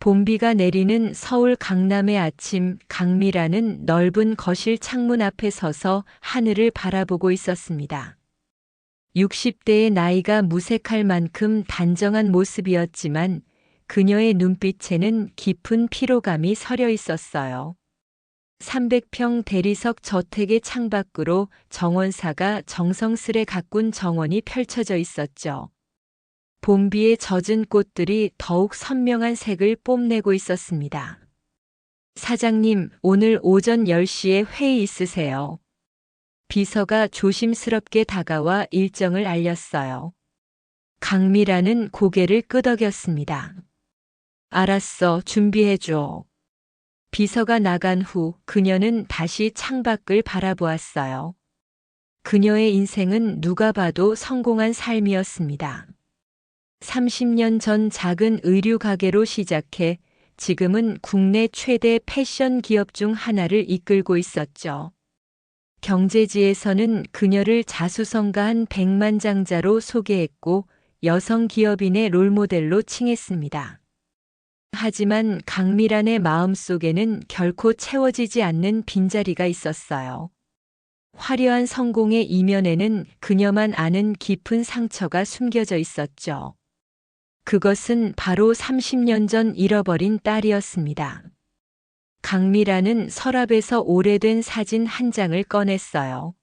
봄비가 내리는 서울 강남의 아침, 강미라는 넓은 거실 창문 앞에 서서 하늘을 바라보고 있었습니다. 60대의 나이가 무색할 만큼 단정한 모습이었지만 그녀의 눈빛에는 깊은 피로감이 서려 있었어요. 300평 대리석 저택의 창밖으로 정원사가 정성스레 가꾼 정원이 펼쳐져 있었죠. 봄비에 젖은 꽃들이 더욱 선명한 색을 뽐내고 있었습니다. 사장님, 오늘 오전 10시에 회의 있으세요. 비서가 조심스럽게 다가와 일정을 알렸어요. 강미라는 고개를 끄덕였습니다. 알았어, 준비해줘. 비서가 나간 후 그녀는 다시 창밖을 바라보았어요. 그녀의 인생은 누가 봐도 성공한 삶이었습니다. 30년 전 작은 의류 가게로 시작해 지금은 국내 최대 패션 기업 중 하나를 이끌고 있었죠. 경제지에서는 그녀를 자수성가한 백만장자로 소개했고 여성 기업인의 롤모델로 칭했습니다. 하지만 강미란의 마음속에는 결코 채워지지 않는 빈자리가 있었어요. 화려한 성공의 이면에는 그녀만 아는 깊은 상처가 숨겨져 있었죠. 그것은 바로 30년 전 잃어버린 딸이었습니다. 강미라는 서랍에서 오래된 사진 한 장을 꺼냈어요.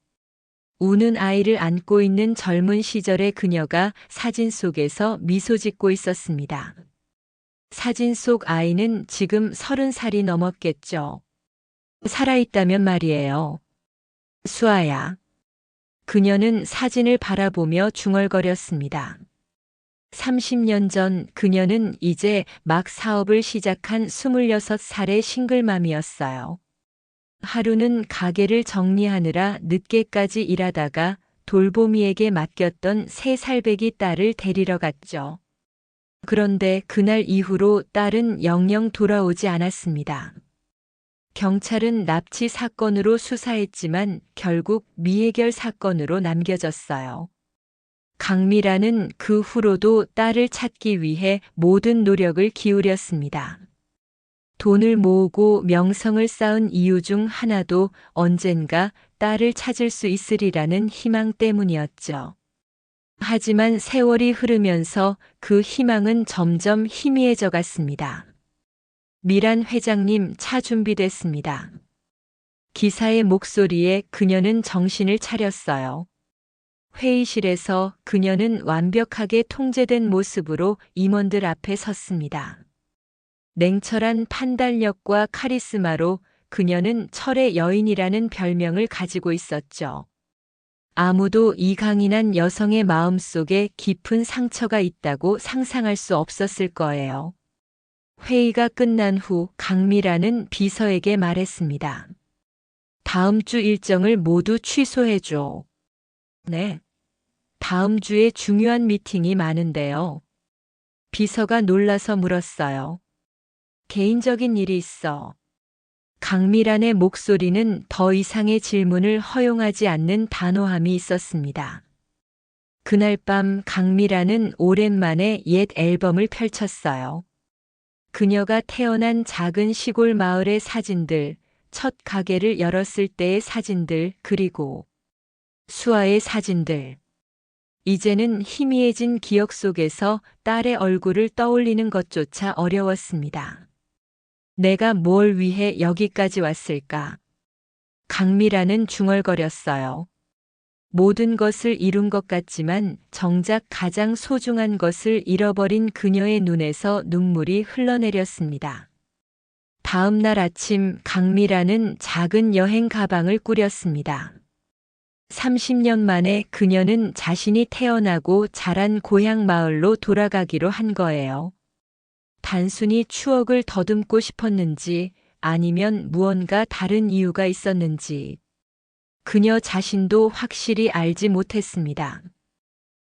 우는 아이를 안고 있는 젊은 시절의 그녀가 사진 속에서 미소 짓고 있었습니다. 사진 속 아이는 지금 30살이 넘었겠죠. 살아있다면 말이에요. 수아야. 그녀는 사진을 바라보며 중얼거렸습니다. 30년 전 그녀는 이제 막 사업을 시작한 26살의 싱글맘이었어요. 하루는 가게를 정리하느라 늦게까지 일하다가 돌보미에게 맡겼던 3살배기 딸을 데리러 갔죠. 그런데 그날 이후로 딸은 영영 돌아오지 않았습니다. 경찰은 납치 사건으로 수사했지만 결국 미해결 사건으로 남겨졌어요. 강미라는 그 후로도 딸을 찾기 위해 모든 노력을 기울였습니다. 돈을 모으고 명성을 쌓은 이유 중 하나도 언젠가 딸을 찾을 수 있으리라는 희망 때문이었죠. 하지만 세월이 흐르면서 그 희망은 점점 희미해져 갔습니다. 미란 회장님, 차 준비됐습니다. 기사의 목소리에 그녀는 정신을 차렸어요. 회의실에서 그녀는 완벽하게 통제된 모습으로 임원들 앞에 섰습니다. 냉철한 판단력과 카리스마로 그녀는 철의 여인이라는 별명을 가지고 있었죠. 아무도 이 강인한 여성의 마음속에 깊은 상처가 있다고 상상할 수 없었을 거예요. 회의가 끝난 후 강미라는 비서에게 말했습니다. 다음 주 일정을 모두 취소해줘. 네. 다음 주에 중요한 미팅이 많은데요. 비서가 놀라서 물었어요. 개인적인 일이 있어. 강미란의 목소리는 더 이상의 질문을 허용하지 않는 단호함이 있었습니다. 그날 밤 강미란은 오랜만에 옛 앨범을 펼쳤어요. 그녀가 태어난 작은 시골 마을의 사진들, 첫 가게를 열었을 때의 사진들, 그리고 수아의 사진들. 이제는 희미해진 기억 속에서 딸의 얼굴을 떠올리는 것조차 어려웠습니다. 내가 뭘 위해 여기까지 왔을까? 강미라는 중얼거렸어요. 모든 것을 이룬 것 같지만 정작 가장 소중한 것을 잃어버린 그녀의 눈에서 눈물이 흘러내렸습니다. 다음 날 아침 강미라는 작은 여행 가방을 꾸렸습니다. 30년 만에 그녀는 자신이 태어나고 자란 고향 마을로 돌아가기로 한 거예요. 단순히 추억을 더듬고 싶었는지 아니면 무언가 다른 이유가 있었는지 그녀 자신도 확실히 알지 못했습니다.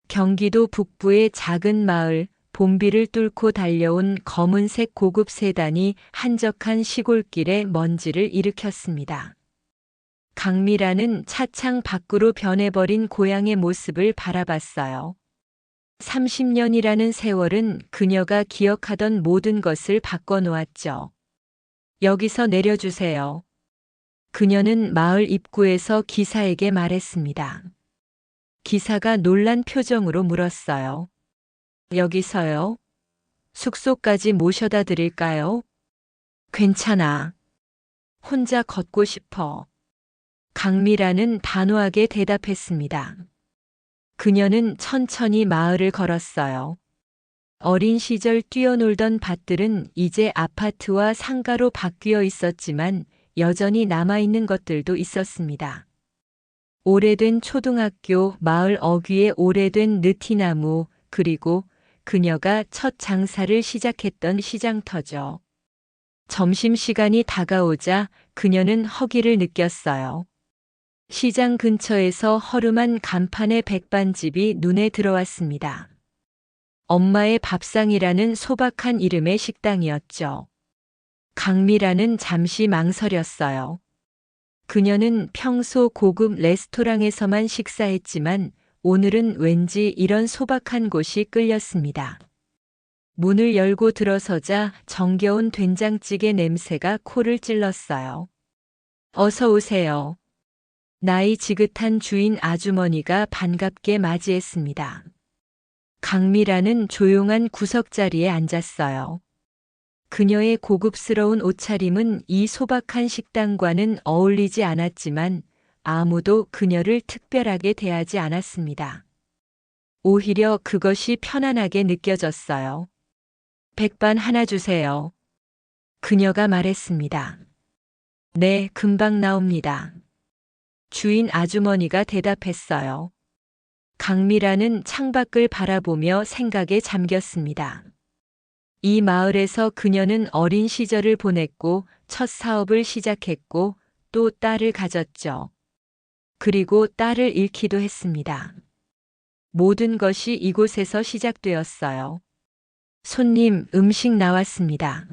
경기도 북부의 작은 마을, 봄비를 뚫고 달려온 검은색 고급 세단이 한적한 시골길에 먼지를 일으켰습니다. 강미라는 차창 밖으로 변해버린 고향의 모습을 바라봤어요. 30년이라는 세월은 그녀가 기억하던 모든 것을 바꿔놓았죠. 여기서 내려주세요. 그녀는 마을 입구에서 기사에게 말했습니다. 기사가 놀란 표정으로 물었어요. 여기서요? 숙소까지 모셔다 드릴까요? 괜찮아. 혼자 걷고 싶어. 강미라는 단호하게 대답했습니다. 그녀는 천천히 마을을 걸었어요. 어린 시절 뛰어놀던 밭들은 이제 아파트와 상가로 바뀌어 있었지만 여전히 남아있는 것들도 있었습니다. 오래된 초등학교, 마을 어귀에 오래된 느티나무, 그리고 그녀가 첫 장사를 시작했던 시장터죠. 점심시간이 다가오자 그녀는 허기를 느꼈어요. 시장 근처에서 허름한 간판의 백반집이 눈에 들어왔습니다. 엄마의 밥상이라는 소박한 이름의 식당이었죠. 강미라는 잠시 망설였어요. 그녀는 평소 고급 레스토랑에서만 식사했지만 오늘은 왠지 이런 소박한 곳이 끌렸습니다. 문을 열고 들어서자 정겨운 된장찌개 냄새가 코를 찔렀어요. 어서 오세요. 나이 지긋한 주인 아주머니가 반갑게 맞이했습니다. 강미라는 조용한 구석자리에 앉았어요. 그녀의 고급스러운 옷차림은 이 소박한 식당과는 어울리지 않았지만 아무도 그녀를 특별하게 대하지 않았습니다. 오히려 그것이 편안하게 느껴졌어요. 백반 하나 주세요. 그녀가 말했습니다. 네, 금방 나옵니다. 주인 아주머니가 대답했어요. 강미라는 창밖을 바라보며 생각에 잠겼습니다. 이 마을에서 그녀는 어린 시절을 보냈고 첫 사업을 시작했고 또 딸을 가졌죠. 그리고 딸을 잃기도 했습니다. 모든 것이 이곳에서 시작되었어요. 손님, 음식 나왔습니다.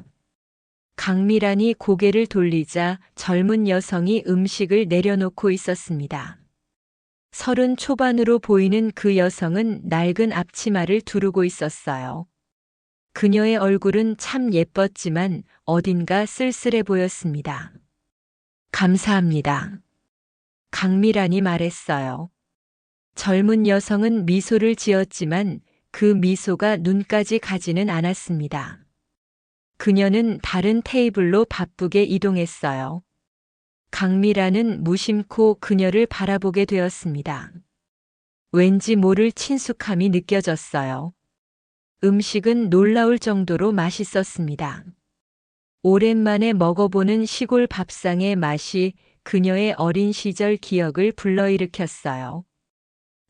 강미란이 고개를 돌리자 젊은 여성이 음식을 내려놓고 있었습니다. 30 초반으로 보이는 그 여성은 낡은 앞치마를 두르고 있었어요. 그녀의 얼굴은 참 예뻤지만 어딘가 쓸쓸해 보였습니다. 감사합니다. 강미란이 말했어요. 젊은 여성은 미소를 지었지만 그 미소가 눈까지 가지는 않았습니다. 그녀는 다른 테이블로 바쁘게 이동했어요. 강미라는 무심코 그녀를 바라보게 되었습니다. 왠지 모를 친숙함이 느껴졌어요. 음식은 놀라울 정도로 맛있었습니다. 오랜만에 먹어보는 시골 밥상의 맛이 그녀의 어린 시절 기억을 불러일으켰어요.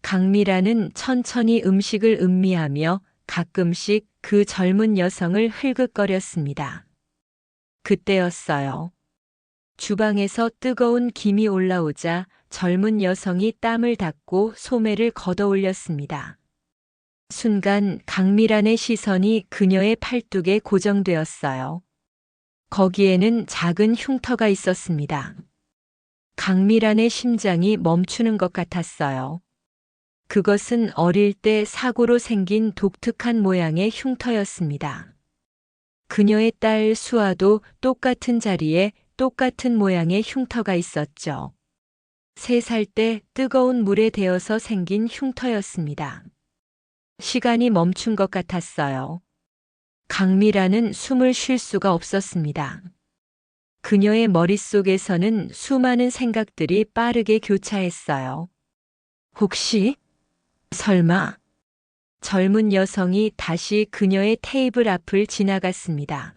강미라는 천천히 음식을 음미하며 가끔씩 그 젊은 여성을 흘긋거렸습니다. 그때였어요. 주방에서 뜨거운 김이 올라오자 젊은 여성이 땀을 닦고 소매를 걷어 올렸습니다. 순간 강미란의 시선이 그녀의 팔뚝에 고정되었어요. 거기에는 작은 흉터가 있었습니다. 강미란의 심장이 멈추는 것 같았어요. 그것은 어릴 때 사고로 생긴 독특한 모양의 흉터였습니다. 그녀의 딸 수아도 똑같은 자리에 똑같은 모양의 흉터가 있었죠. 3살 때 뜨거운 물에 데어서 생긴 흉터였습니다. 시간이 멈춘 것 같았어요. 강미라는 숨을 쉴 수가 없었습니다. 그녀의 머릿속에서는 수많은 생각들이 빠르게 교차했어요. 혹시? 설마? 젊은 여성이 다시 그녀의 테이블 앞을 지나갔습니다.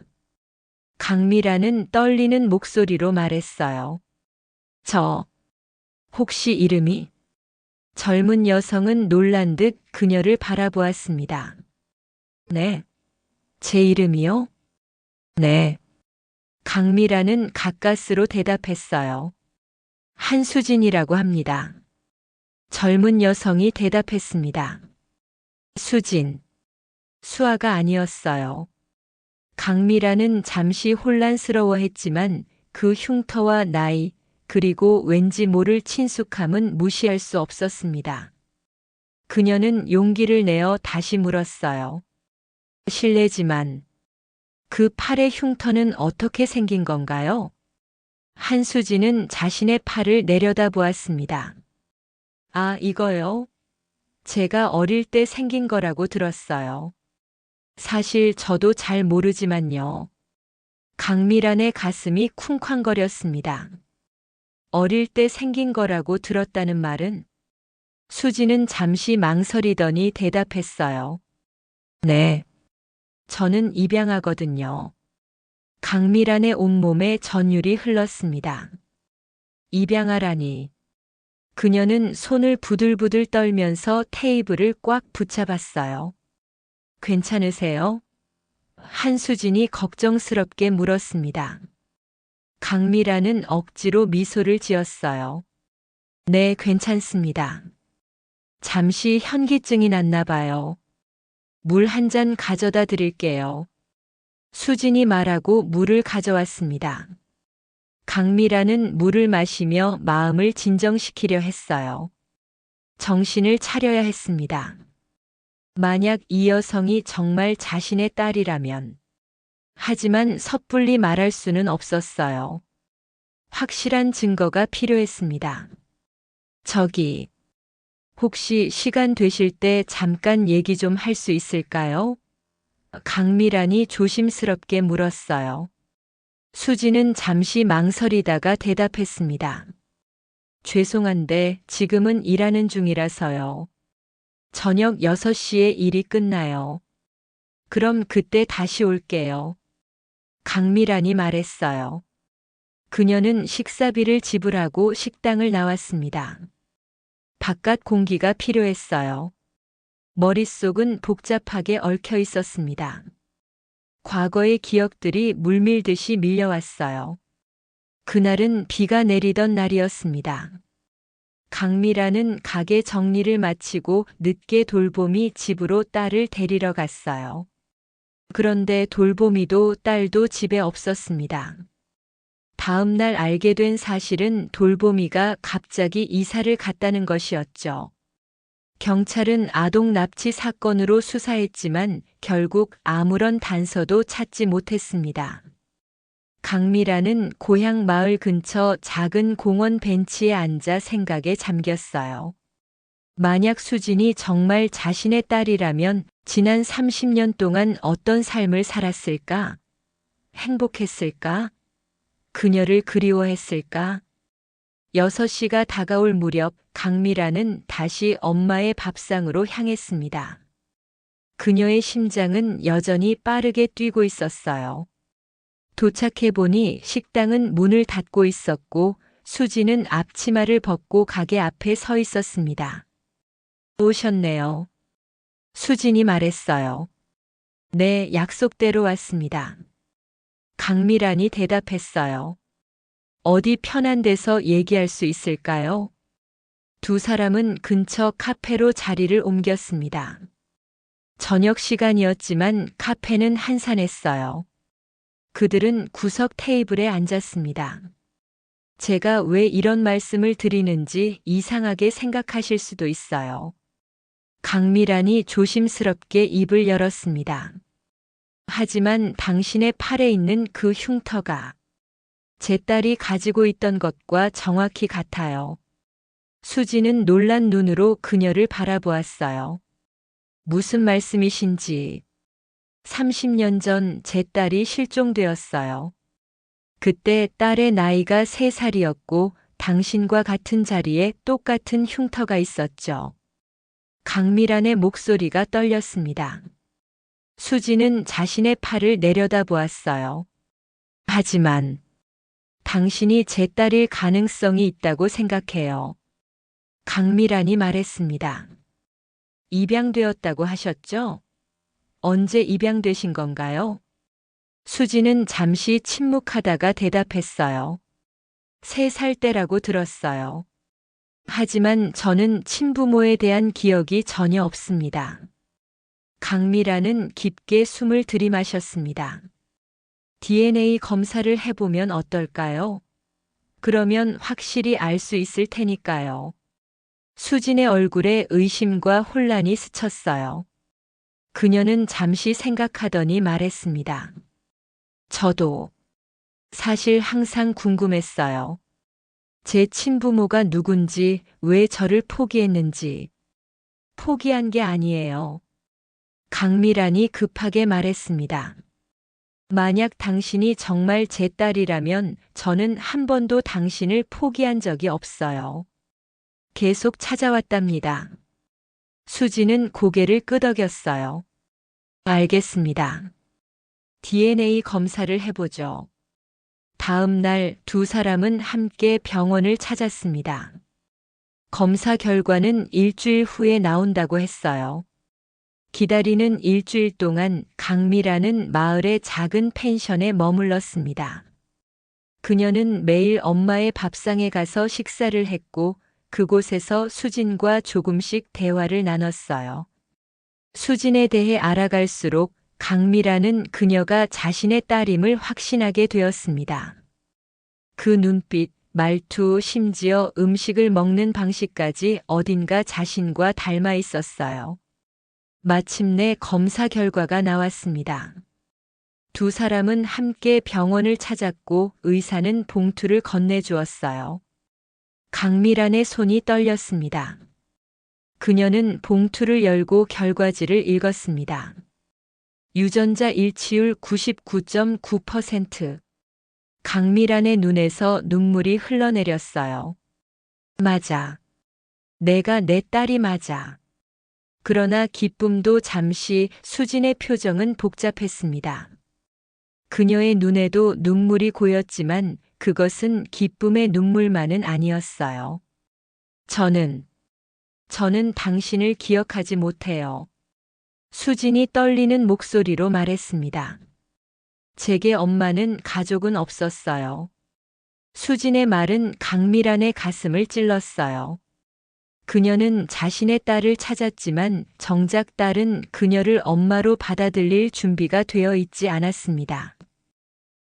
강미라는 떨리는 목소리로 말했어요. 혹시 이름이? 젊은 여성은 놀란 듯 그녀를 바라보았습니다. 네. 제 이름이요? 네. 강미라는 가까스로 대답했어요. 한수진이라고 합니다. 젊은 여성이 대답했습니다. 수진. 수아가 아니었어요. 강미라는 잠시 혼란스러워했지만 그 흉터와 나이, 그리고 왠지 모를 친숙함은 무시할 수 없었습니다. 그녀는 용기를 내어 다시 물었어요. 실례지만 그 팔의 흉터는 어떻게 생긴 건가요? 한수진은 자신의 팔을 내려다보았습니다. 아, 이거요? 제가 어릴 때 생긴 거라고 들었어요. 사실 저도 잘 모르지만요. 강미란의 가슴이 쿵쾅거렸습니다. 어릴 때 생긴 거라고 들었다는 말은? 수지는 잠시 망설이더니 대답했어요. 네. 저는 입양하거든요. 강미란의 온몸에 전율이 흘렀습니다. 입양하라니. 그녀는 손을 부들부들 떨면서 테이블을 꽉 붙잡았어요. 괜찮으세요? 한수진이 걱정스럽게 물었습니다. 강미란은 억지로 미소를 지었어요. 네, 괜찮습니다. 잠시 현기증이 났나 봐요. 물 한 잔 가져다 드릴게요. 수진이 말하고 물을 가져왔습니다. 강미라는 물을 마시며 마음을 진정시키려 했어요. 정신을 차려야 했습니다. 만약 이 여성이 정말 자신의 딸이라면. 하지만 섣불리 말할 수는 없었어요. 확실한 증거가 필요했습니다. 저기, 혹시 시간 되실 때 잠깐 얘기 좀 할 수 있을까요? 강미란이 조심스럽게 물었어요. 수지는 잠시 망설이다가 대답했습니다. 죄송한데 지금은 일하는 중이라서요. 저녁 6시에 일이 끝나요. 그럼 그때 다시 올게요. 강미란이 말했어요. 그녀는 식사비를 지불하고 식당을 나왔습니다. 바깥 공기가 필요했어요. 머릿속은 복잡하게 얽혀 있었습니다. 과거의 기억들이 물밀듯이 밀려왔어요. 그날은 비가 내리던 날이었습니다. 강미라는 가게 정리를 마치고 늦게 돌봄이 집으로 딸을 데리러 갔어요. 그런데 돌봄이도 딸도 집에 없었습니다. 다음 날 알게 된 사실은 돌봄이가 갑자기 이사를 갔다는 것이었죠. 경찰은 아동 납치 사건으로 수사했지만 결국 아무런 단서도 찾지 못했습니다. 강미라는 고향 마을 근처 작은 공원 벤치에 앉아 생각에 잠겼어요. 만약 수진이 정말 자신의 딸이라면 지난 30년 동안 어떤 삶을 살았을까? 행복했을까? 그녀를 그리워했을까? 6시가 다가올 무렵 강미라는 다시 엄마의 밥상으로 향했습니다. 그녀의 심장은 여전히 빠르게 뛰고 있었어요. 도착해보니 식당은 문을 닫고 있었고 수지는 앞치마를 벗고 가게 앞에 서 있었습니다. 오셨네요. 수진이 말했어요. 네, 약속대로 왔습니다. 강미란이 대답했어요. 어디 편한 데서 얘기할 수 있을까요? 두 사람은 근처 카페로 자리를 옮겼습니다. 저녁 시간이었지만 카페는 한산했어요. 그들은 구석 테이블에 앉았습니다. 제가 왜 이런 말씀을 드리는지 이상하게 생각하실 수도 있어요. 강미란이 조심스럽게 입을 열었습니다. 하지만 당신의 팔에 있는 그 흉터가 제 딸이 가지고 있던 것과 정확히 같아요. 수지는 놀란 눈으로 그녀를 바라보았어요. 무슨 말씀이신지. 30년 전 제 딸이 실종되었어요. 그때 딸의 나이가 3살이었고 당신과 같은 자리에 똑같은 흉터가 있었죠. 강미란의 목소리가 떨렸습니다. 수지는 자신의 팔을 내려다보았어요. 하지만 당신이 제 딸일 가능성이 있다고 생각해요. 강미란이 말했습니다. 입양되었다고 하셨죠? 언제 입양되신 건가요? 수지는 잠시 침묵하다가 대답했어요. 3살 때라고 들었어요. 하지만 저는 친부모에 대한 기억이 전혀 없습니다. 강미란은 깊게 숨을 들이마셨습니다. DNA 검사를 해보면 어떨까요? 그러면 확실히 알 수 있을 테니까요. 수진의 얼굴에 의심과 혼란이 스쳤어요. 그녀는 잠시 생각하더니 말했습니다. 저도 사실 항상 궁금했어요. 제 친부모가 누군지, 왜 저를 포기했는지. 포기한 게 아니에요. 강미란이 급하게 말했습니다. 만약 당신이 정말 제 딸이라면 저는 한 번도 당신을 포기한 적이 없어요. 계속 찾아왔답니다. 수지는 고개를 끄덕였어요. 알겠습니다. DNA 검사를 해보죠. 다음 날 두 사람은 함께 병원을 찾았습니다. 검사 결과는 일주일 후에 나온다고 했어요. 기다리는 일주일 동안 강미라는 마을의 작은 펜션에 머물렀습니다. 그녀는 매일 엄마의 밥상에 가서 식사를 했고 그곳에서 수진과 조금씩 대화를 나눴어요. 수진에 대해 알아갈수록 강미라는 그녀가 자신의 딸임을 확신하게 되었습니다. 그 눈빛, 말투, 심지어 음식을 먹는 방식까지 어딘가 자신과 닮아 있었어요. 마침내 검사 결과가 나왔습니다. 두 사람은 함께 병원을 찾았고 의사는 봉투를 건네주었어요. 강미란의 손이 떨렸습니다. 그녀는 봉투를 열고 결과지를 읽었습니다. 유전자 일치율 99.9%. 강미란의 눈에서 눈물이 흘러내렸어요. 맞아. 내가 내 딸이 맞아. 그러나 기쁨도 잠시 수진의 표정은 복잡했습니다. 그녀의 눈에도 눈물이 고였지만 그것은 기쁨의 눈물만은 아니었어요. 저는 당신을 기억하지 못해요. 수진이 떨리는 목소리로 말했습니다. 제게 엄마는 가족은 없었어요. 수진의 말은 강미란의 가슴을 찔렀어요. 그녀는 자신의 딸을 찾았지만 정작 딸은 그녀를 엄마로 받아들일 준비가 되어 있지 않았습니다.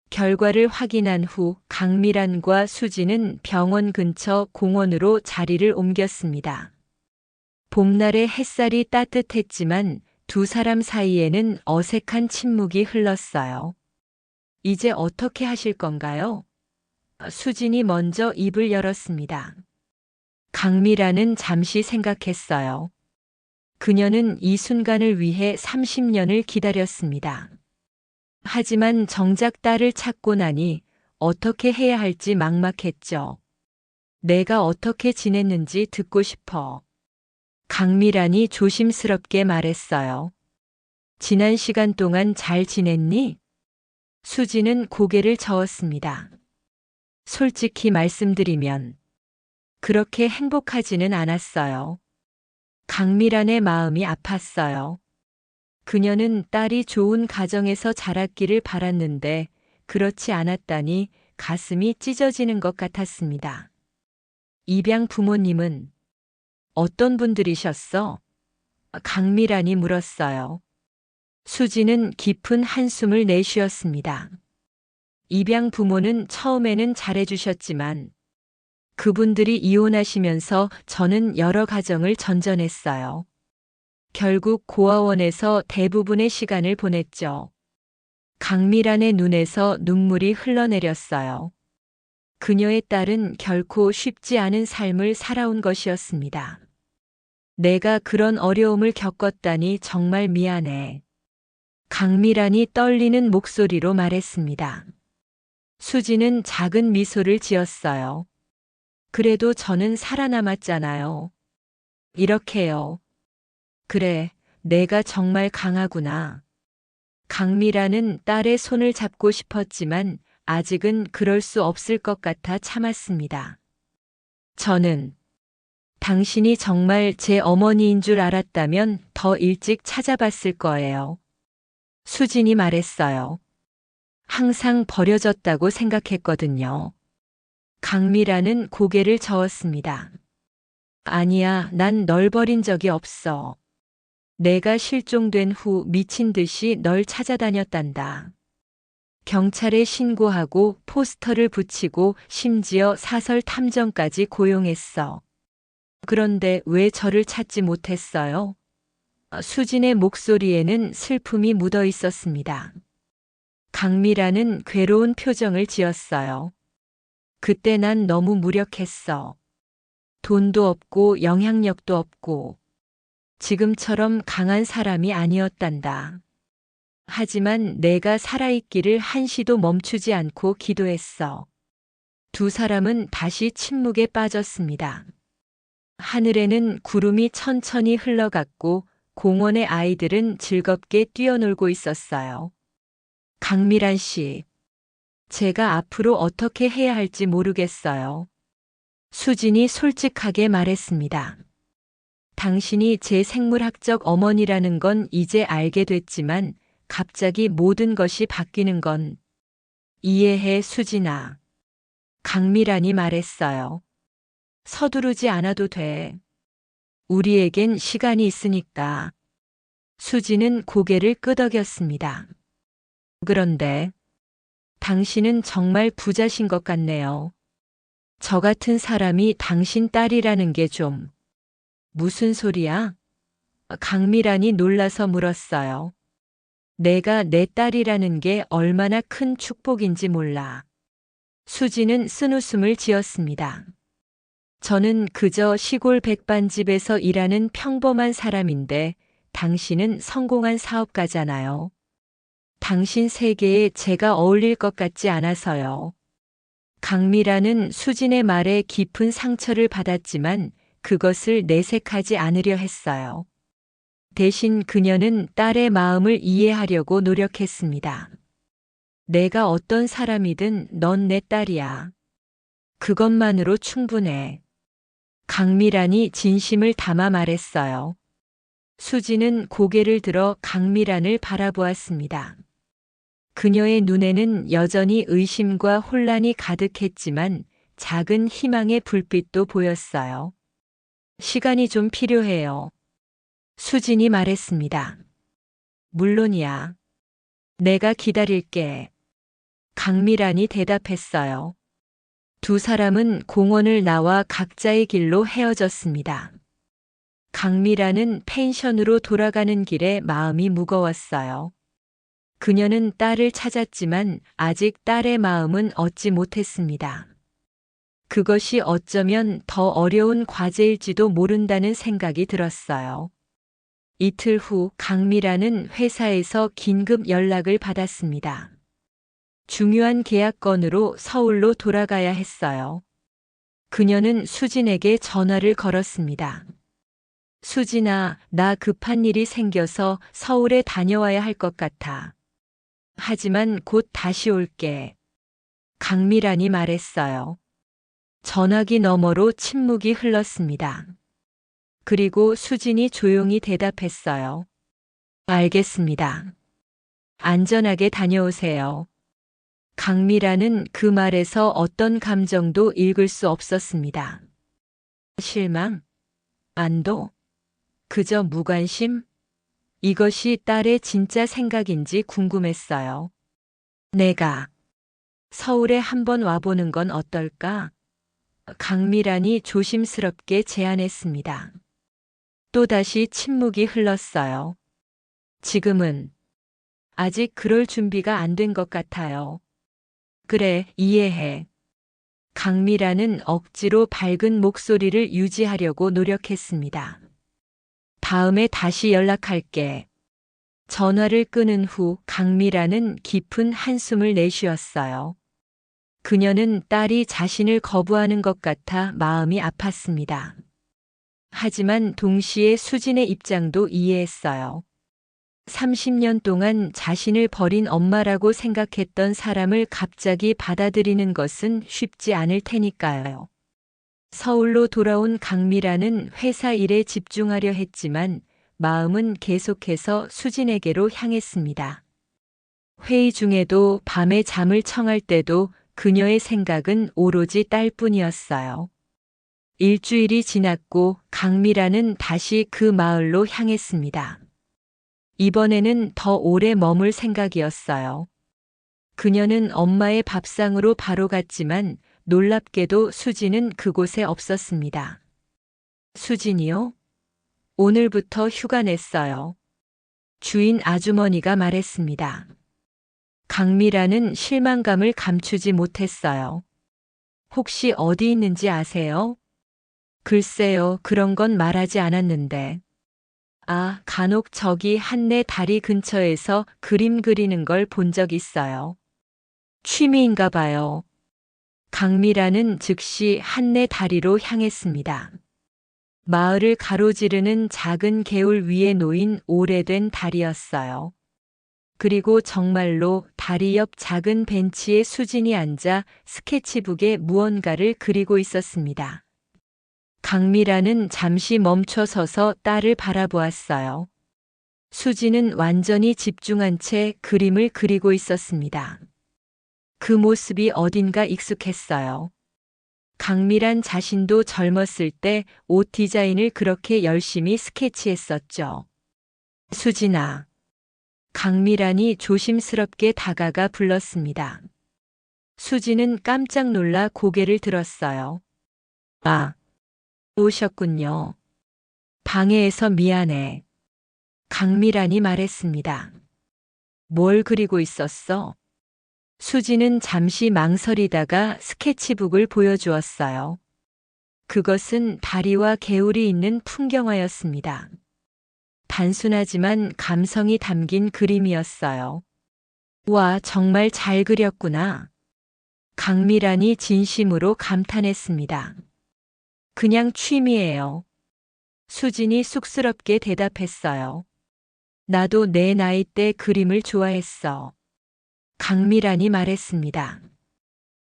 결과를 확인한 후 강미란과 수진은 병원 근처 공원으로 자리를 옮겼습니다. 봄날의 햇살이 따뜻했지만 두 사람 사이에는 어색한 침묵이 흘렀어요. 이제 어떻게 하실 건가요? 수진이 먼저 입을 열었습니다. 강미란은 잠시 생각했어요. 그녀는 이 순간을 위해 30년을 기다렸습니다. 하지만 정작 딸을 찾고 나니 어떻게 해야 할지 막막했죠. 내가 어떻게 지냈는지 듣고 싶어. 강미란이 조심스럽게 말했어요. 지난 시간 동안 잘 지냈니? 수지는 고개를 저었습니다. 솔직히 말씀드리면 그렇게 행복하지는 않았어요. 강미란의 마음이 아팠어요. 그녀는 딸이 좋은 가정에서 자랐기를 바랐는데 그렇지 않았다니 가슴이 찢어지는 것 같았습니다. 입양 부모님은 어떤 분들이셨어? 강미란이 물었어요. 수지는 깊은 한숨을 내쉬었습니다. 입양 부모는 처음에는 잘해주셨지만 그분들이 이혼하시면서 저는 여러 가정을 전전했어요. 결국 고아원에서 대부분의 시간을 보냈죠. 강미란의 눈에서 눈물이 흘러내렸어요. 그녀의 딸은 결코 쉽지 않은 삶을 살아온 것이었습니다. 내가 그런 어려움을 겪었다니 정말 미안해. 강미란이 떨리는 목소리로 말했습니다. 수지는 작은 미소를 지었어요. 그래도 저는 살아남았잖아요. 이렇게요. 그래, 내가 정말 강하구나. 강미란은 딸의 손을 잡고 싶었지만 아직은 그럴 수 없을 것 같아 참았습니다. 저는 당신이 정말 제 어머니인 줄 알았다면 더 일찍 찾아봤을 거예요. 수진이 말했어요. 항상 버려졌다고 생각했거든요. 강미란은 고개를 저었습니다. 아니야, 난 널 버린 적이 없어. 내가 실종된 후 미친 듯이 널 찾아다녔단다. 경찰에 신고하고 포스터를 붙이고 심지어 사설 탐정까지 고용했어. 그런데 왜 저를 찾지 못했어요? 수진의 목소리에는 슬픔이 묻어 있었습니다. 강미라는 괴로운 표정을 지었어요. 그때 난 너무 무력했어. 돈도 없고 영향력도 없고 지금처럼 강한 사람이 아니었단다. 하지만 내가 살아있기를 한시도 멈추지 않고 기도했어. 두 사람은 다시 침묵에 빠졌습니다. 하늘에는 구름이 천천히 흘러갔고 공원의 아이들은 즐겁게 뛰어놀고 있었어요. 강미란 씨, 제가 앞으로 어떻게 해야 할지 모르겠어요. 수진이 솔직하게 말했습니다. 당신이 제 생물학적 어머니라는 건 이제 알게 됐지만 갑자기 모든 것이 바뀌는 건 이해해, 수진아. 강미란이 말했어요. 서두르지 않아도 돼. 우리에겐 시간이 있으니까. 수진은 고개를 끄덕였습니다. 그런데 당신은 정말 부자신 것 같네요. 저 같은 사람이 당신 딸이라는 게 좀. 무슨 소리야? 강미란이 놀라서 물었어요. 내가 내 딸이라는 게 얼마나 큰 축복인지 몰라. 수지는 쓴웃음을 지었습니다. 저는 그저 시골 백반집에서 일하는 평범한 사람인데 당신은 성공한 사업가잖아요. 당신 세계에 제가 어울릴 것 같지 않아서요. 강미라는 수진의 말에 깊은 상처를 받았지만 그것을 내색하지 않으려 했어요. 대신 그녀는 딸의 마음을 이해하려고 노력했습니다. 내가 어떤 사람이든 넌 내 딸이야. 그것만으로 충분해. 강미란이 진심을 담아 말했어요. 수지는 고개를 들어 강미란을 바라보았습니다. 그녀의 눈에는 여전히 의심과 혼란이 가득했지만 작은 희망의 불빛도 보였어요. 시간이 좀 필요해요. 수진이 말했습니다. 물론이야. 내가 기다릴게. 강미란이 대답했어요. 두 사람은 공원을 나와 각자의 길로 헤어졌습니다. 강미란은 펜션으로 돌아가는 길에 마음이 무거웠어요. 그녀는 딸을 찾았지만 아직 딸의 마음은 얻지 못했습니다. 그것이 어쩌면 더 어려운 과제일지도 모른다는 생각이 들었어요. 이틀 후 강미라는 회사에서 긴급 연락을 받았습니다. 중요한 계약 건으로 서울로 돌아가야 했어요. 그녀는 수진에게 전화를 걸었습니다. 수진아, 나 급한 일이 생겨서 서울에 다녀와야 할 것 같아. 하지만 곧 다시 올게. 강미란이 말했어요. 전화기 너머로 침묵이 흘렀습니다. 그리고 수진이 조용히 대답했어요. 알겠습니다. 안전하게 다녀오세요. 강미라는 그 말에서 어떤 감정도 읽을 수 없었습니다. 실망? 안도? 그저 무관심? 이것이 딸의 진짜 생각인지 궁금했어요. 내가 서울에 한번 와보는 건 어떨까? 강미란이 조심스럽게 제안했습니다. 또다시 침묵이 흘렀어요. 지금은 아직 그럴 준비가 안 된 것 같아요. 그래, 이해해. 강미라는 억지로 밝은 목소리를 유지하려고 노력했습니다. 다음에 다시 연락할게. 전화를 끊은 후 강미라는 깊은 한숨을 내쉬었어요. 그녀는 딸이 자신을 거부하는 것 같아 마음이 아팠습니다. 하지만 동시에 수진의 입장도 이해했어요. 30년 동안 자신을 버린 엄마라고 생각했던 사람을 갑자기 받아들이는 것은 쉽지 않을 테니까요. 서울로 돌아온 강미라는 회사 일에 집중하려 했지만 마음은 계속해서 수진에게로 향했습니다. 회의 중에도 밤에 잠을 청할 때도 그녀의 생각은 오로지 딸뿐이었어요. 일주일이 지났고 강미라는 다시 그 마을로 향했습니다. 이번에는 더 오래 머물 생각이었어요. 그녀는 엄마의 밥상으로 바로 갔지만 놀랍게도 수지는 그곳에 없었습니다. 수진이요? 오늘부터 휴가 냈어요. 주인 아주머니가 말했습니다. 강미라는 실망감을 감추지 못했어요. 혹시 어디 있는지 아세요? 글쎄요, 그런 건 말하지 않았는데. 아, 간혹 저기 한내 다리 근처에서 그림 그리는 걸 본 적 있어요. 취미인가 봐요. 강미라는 즉시 한내 다리로 향했습니다. 마을을 가로지르는 작은 개울 위에 놓인 오래된 다리였어요. 그리고 정말로 다리 옆 작은 벤치에 수진이 앉아 스케치북에 무언가를 그리고 있었습니다. 강미라는 잠시 멈춰 서서 딸을 바라보았어요. 수진은 완전히 집중한 채 그림을 그리고 있었습니다. 그 모습이 어딘가 익숙했어요. 강미란 자신도 젊었을 때 옷 디자인을 그렇게 열심히 스케치했었죠. 수진아. 강미란이 조심스럽게 다가가 불렀습니다. 수진은 깜짝 놀라 고개를 들었어요. 아, 오셨군요. 방해해서 미안해. 강미란이 말했습니다. 뭘 그리고 있었어? 수지는 잠시 망설이다가 스케치북을 보여주었어요. 그것은 다리와 개울이 있는 풍경화였습니다. 단순하지만 감성이 담긴 그림이었어요. 와, 정말 잘 그렸구나. 강미란이 진심으로 감탄했습니다. 그냥 취미예요. 수진이 쑥스럽게 대답했어요. 나도 내 나이 때 그림을 좋아했어. 강미란이 말했습니다.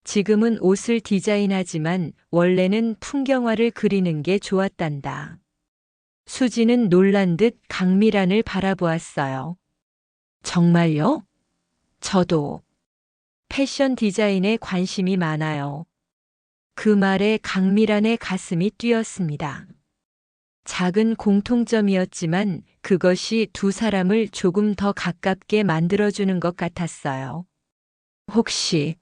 지금은 옷을 디자인하지만 원래는 풍경화를 그리는 게 좋았단다. 수지는 놀란 듯 강미란을 바라보았어요. 정말요? 저도 패션 디자인에 관심이 많아요. 그 말에 강미란의 가슴이 뛰었습니다. 작은 공통점이었지만 그것이 두 사람을 조금 더 가깝게 만들어주는 것 같았어요. 혹시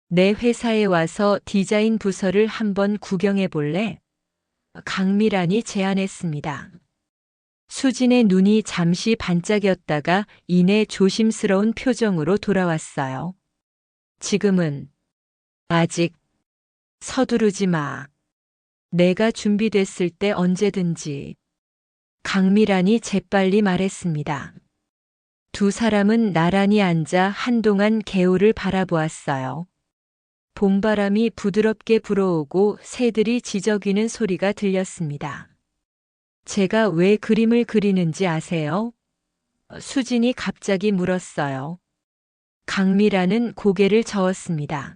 내 회사에 와서 디자인 부서를 한번 구경해 볼래? 강미란이 제안했습니다. 수진의 눈이 잠시 반짝였다가 이내 조심스러운 표정으로 돌아왔어요. 지금은 아직 서두르지 마. 내가 준비됐을 때 언제든지. 강미란이 재빨리 말했습니다. 두 사람은 나란히 앉아 한동안 개울을 바라보았어요. 봄바람이 부드럽게 불어오고 새들이 지저귀는 소리가 들렸습니다. 제가 왜 그림을 그리는지 아세요? 수진이 갑자기 물었어요. 강미란은 고개를 저었습니다.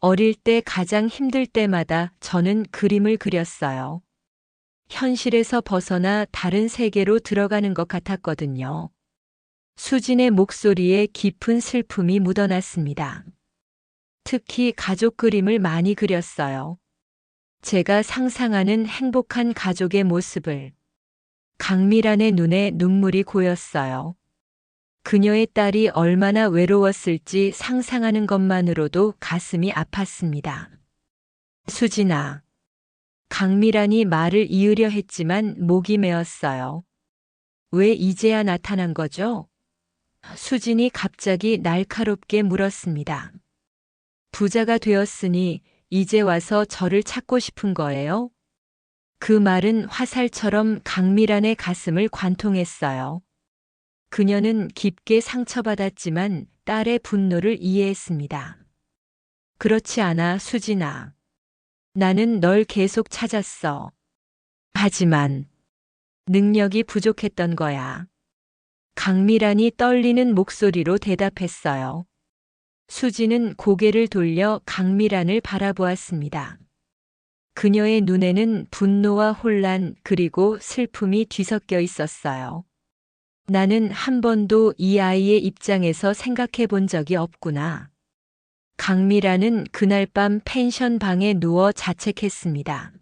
어릴 때 가장 힘들 때마다 저는 그림을 그렸어요. 현실에서 벗어나 다른 세계로 들어가는 것 같았거든요. 수진의 목소리에 깊은 슬픔이 묻어났습니다. 특히 가족 그림을 많이 그렸어요. 제가 상상하는 행복한 가족의 모습을. 강미란의 눈에 눈물이 고였어요. 그녀의 딸이 얼마나 외로웠을지 상상하는 것만으로도 가슴이 아팠습니다. 수진아. 강미란이 말을 이으려 했지만 목이 메었어요. 왜 이제야 나타난 거죠? 수진이 갑자기 날카롭게 물었습니다. 부자가 되었으니 이제 와서 저를 찾고 싶은 거예요? 그 말은 화살처럼 강미란의 가슴을 관통했어요. 그녀는 깊게 상처받았지만 딸의 분노를 이해했습니다. 그렇지 않아, 수진아. 나는 널 계속 찾았어. 하지만 능력이 부족했던 거야. 강미란이 떨리는 목소리로 대답했어요. 수지는 고개를 돌려 강미란을 바라보았습니다. 그녀의 눈에는 분노와 혼란 그리고 슬픔이 뒤섞여 있었어요. 나는 한 번도 이 아이의 입장에서 생각해 본 적이 없구나. 강미란은 그날 밤 펜션 방에 누워 자책했습니다.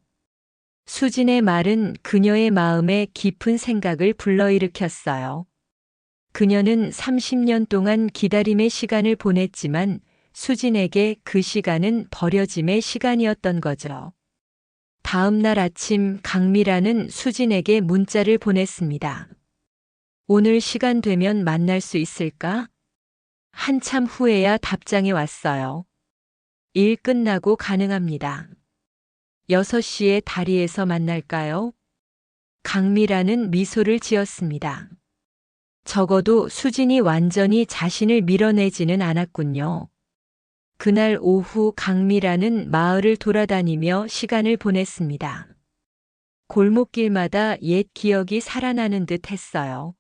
수진의 말은 그녀의 마음에 깊은 생각을 불러일으켰어요. 그녀는 30년 동안 기다림의 시간을 보냈지만 수진에게 그 시간은 버려짐의 시간이었던 거죠. 다음 날 아침 강미라는 수진에게 문자를 보냈습니다. 오늘 시간 되면 만날 수 있을까? 한참 후에야 답장이 왔어요. 일 끝나고 가능합니다. 6시에 다리에서 만날까요? 강미라는 미소를 지었습니다. 적어도 수진이 완전히 자신을 밀어내지는 않았군요. 그날 오후 강미라는 마을을 돌아다니며 시간을 보냈습니다. 골목길마다 옛 기억이 살아나는 듯 했어요.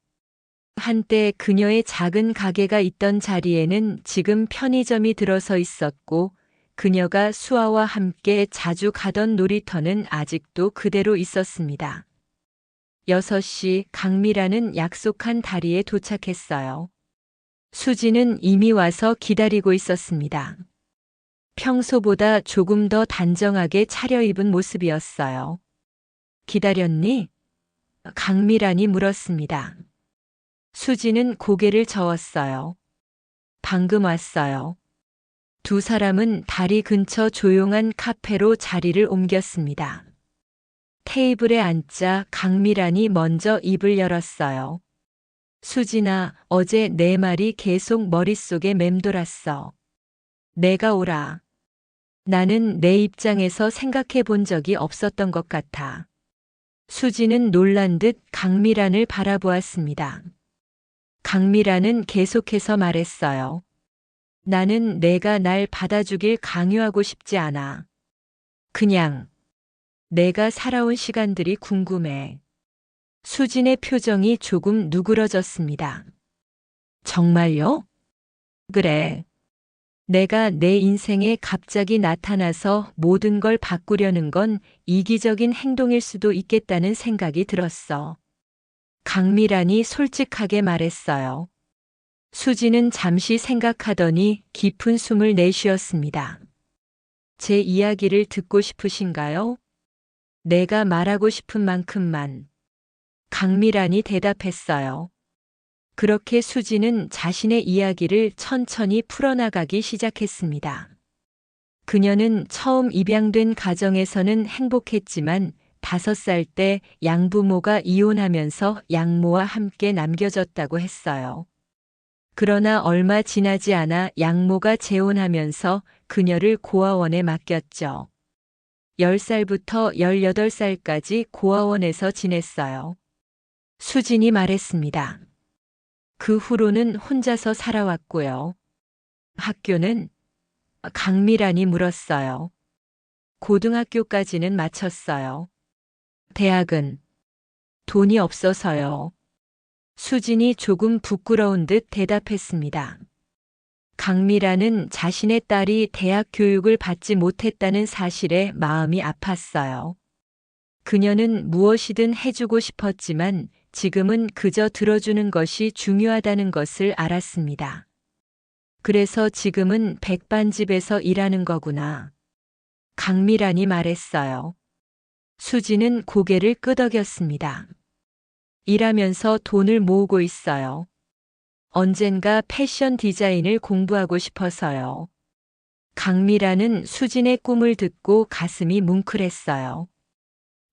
한때 그녀의 작은 가게가 있던 자리에는 지금 편의점이 들어서 있었고, 그녀가 수아와 함께 자주 가던 놀이터는 아직도 그대로 있었습니다. 6시 강미라는 약속한 다리에 도착했어요. 수지는 이미 와서 기다리고 있었습니다. 평소보다 조금 더 단정하게 차려입은 모습이었어요. 기다렸니? 강미란이 물었습니다. 수지는 고개를 저었어요. 방금 왔어요. 두 사람은 다리 근처 조용한 카페로 자리를 옮겼습니다. 테이블에 앉자 강미란이 먼저 입을 열었어요. 수진아, 어제 내 말이 계속 머릿속에 맴돌았어. 내가 오라. 나는 내 입장에서 생각해 본 적이 없었던 것 같아. 수지는 놀란 듯 강미란을 바라보았습니다. 강미란은 계속해서 말했어요. 나는 내가 날 받아주길 강요하고 싶지 않아. 그냥 내가 살아온 시간들이 궁금해. 수진의 표정이 조금 누그러졌습니다. 정말요? 그래. 내가 내 인생에 갑자기 나타나서 모든 걸 바꾸려는 건 이기적인 행동일 수도 있겠다는 생각이 들었어. 강미란이 솔직하게 말했어요. 수지는 잠시 생각하더니 깊은 숨을 내쉬었습니다. 제 이야기를 듣고 싶으신가요? 내가 말하고 싶은 만큼만. 강미란이 대답했어요. 그렇게 수지는 자신의 이야기를 천천히 풀어나가기 시작했습니다. 그녀는 처음 입양된 가정에서는 행복했지만 5살 때 양부모가 이혼하면서 양모와 함께 남겨졌다고 했어요. 그러나 얼마 지나지 않아 양모가 재혼하면서 그녀를 고아원에 맡겼죠. 10살부터 18살까지 고아원에서 지냈어요. 수진이 말했습니다. 그 후로는 혼자서 살아왔고요. 학교는? 강미란이 물었어요. 고등학교까지는 마쳤어요. 대학은? 돈이 없어서요. 수진이 조금 부끄러운 듯 대답했습니다. 강미란은 자신의 딸이 대학 교육을 받지 못했다는 사실에 마음이 아팠어요. 그녀는 무엇이든 해주고 싶었지만 지금은 그저 들어주는 것이 중요하다는 것을 알았습니다. 그래서 지금은 백반집에서 일하는 거구나. 강미란이 말했어요. 수지는 고개를 끄덕였습니다. 일하면서 돈을 모으고 있어요. 언젠가 패션 디자인을 공부하고 싶어서요. 강미란은 수진의 꿈을 듣고 가슴이 뭉클했어요.